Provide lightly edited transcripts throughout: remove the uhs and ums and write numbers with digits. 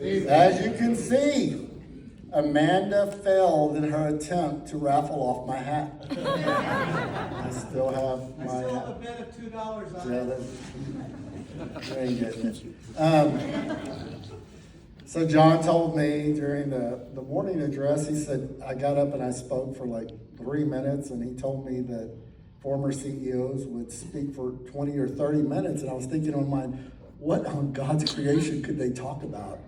As you can see, Amanda failed in her attempt to raffle off my hat. I still have my hat. I still have a bet of $2 on it. You ain't getting it. So John told me during the morning address, he said, I got up and I spoke for like 3 minutes, and he told me that former CEOs would speak for 20 or 30 minutes, and I was thinking on my mind, what on God's creation could they talk about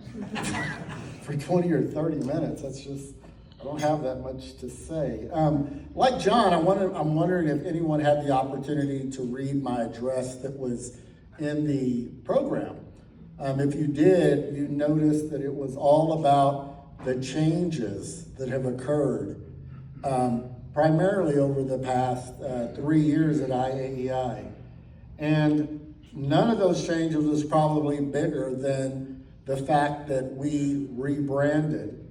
for 20 or 30 minutes? That's just, I don't have that much to say. Like John, I'm wondering if anyone had the opportunity to read my address that was in the program. If you did, you noticed that it was all about the changes that have occurred, primarily over the past 3 years at IAEI. And none of those changes was probably bigger than the fact that we rebranded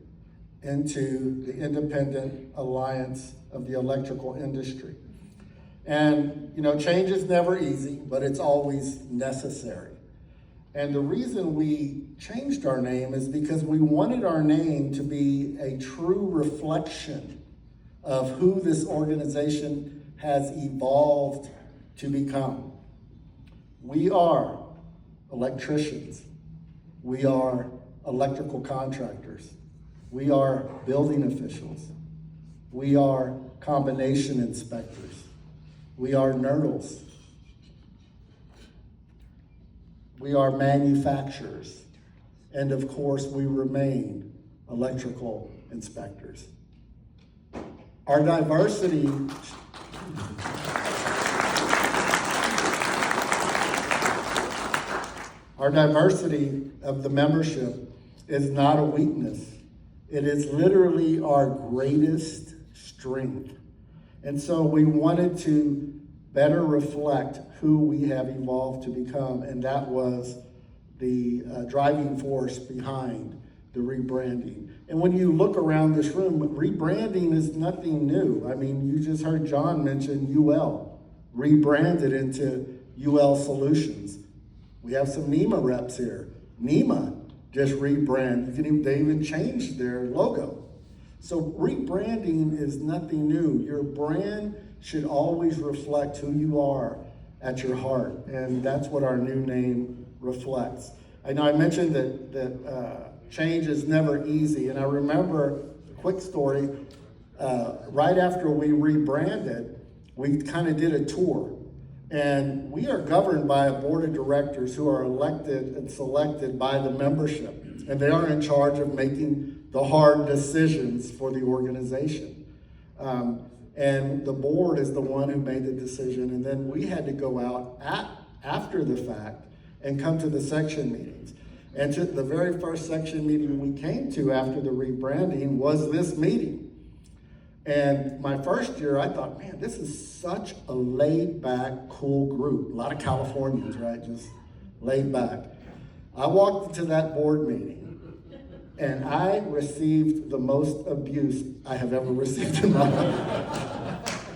into the Independent Alliance of the Electrical Industry. And, change is never easy, but it's always necessary. And the reason we changed our name is because we wanted our name to be a true reflection of who this organization has evolved to become. We are electricians. We are electrical contractors. We are building officials. We are combination inspectors. We are NERDLs. We are manufacturers. And of course, we remain electrical inspectors. Our diversity of the membership is not a weakness. It is literally our greatest strength. And so we wanted to better reflect who we have evolved to become, and that was the driving force behind the rebranding. And when you look around this room, rebranding is nothing new. I mean, you just heard John mention UL, rebranded into UL Solutions. We have some NEMA reps here. NEMA just rebranded. They even changed their logo. So rebranding is nothing new. Your brand should always reflect who you are at your heart, and that's what our new name reflects. I know I mentioned that change is never easy, and I remember a quick story. Right after we rebranded, we kind of did a tour. And we are governed by a board of directors who are elected and selected by the membership. And they are in charge of making the hard decisions for the organization. And the board is the one who made the decision. And then we had to go out after the fact and come to the section meetings. And to the very first section meeting we came to after the rebranding was this meeting. And my first year, I thought, man, this is such a laid-back, cool group. A lot of Californians, right? Just laid back. I walked into that board meeting, and I received the most abuse I have ever received in my life.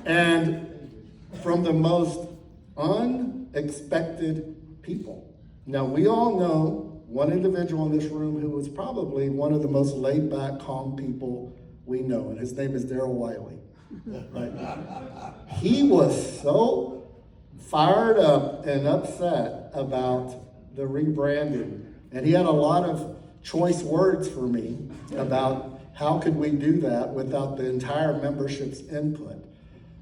And from the most unexpected people. Now, we all know one individual in this room who was probably one of the most laid-back, calm people we know, and his name is Daryl Wiley. Right? He was so fired up and upset about the rebranding, and he had a lot of choice words for me about how could we do that without the entire membership's input.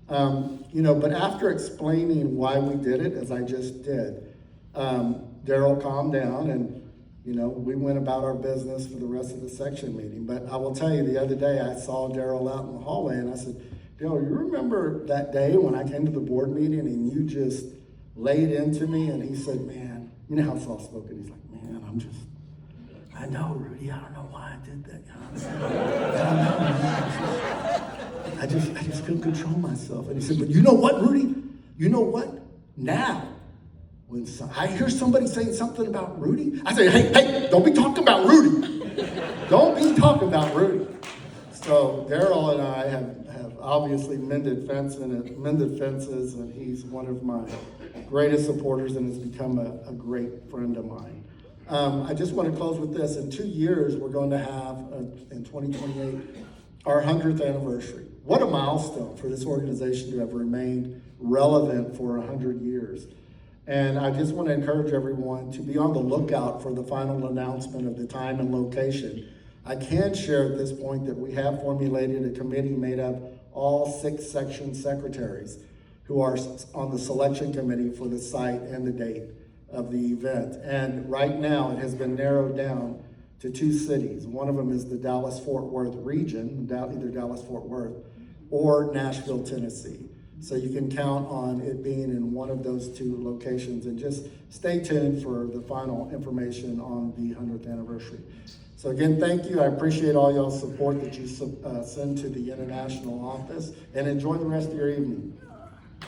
But after explaining why we did it, as I just did, Daryl calmed down, and we went about our business for the rest of the section meeting. But I will tell you, the other day I saw Daryl out in the hallway, and I said, Daryl, you remember that day when I came to the board meeting and you just laid into me? And he said, man, you know how soft-spoken? He's like, man, I know, Rudy, I don't know why I did that. I just couldn't control myself. And he said, but you know what, Rudy? You know what? Now, when I hear somebody saying something about Rudy, I say, hey, don't be talking about Rudy. Don't be talking about Rudy. So Daryl and I have obviously mended fences, and he's one of my greatest supporters and has become a great friend of mine. I just want to close with this. In 2 years, we're going to have, in 2028, our 100th anniversary. What a milestone for this organization to have remained relevant for 100 years. And I just want to encourage everyone to be on the lookout for the final announcement of the time and location. I can share at this point that we have formulated a committee made up all 6 section secretaries who are on the selection committee for the site and the date of the event. And right now it has been narrowed down to 2 cities. One of them is the Dallas-Fort Worth region, either Dallas-Fort Worth or Nashville, Tennessee. So you can count on it being in one of those 2 locations, and just stay tuned for the final information on the 100th anniversary. So again, thank you. I appreciate all y'all's support that you send to the international office, and enjoy the rest of your evening.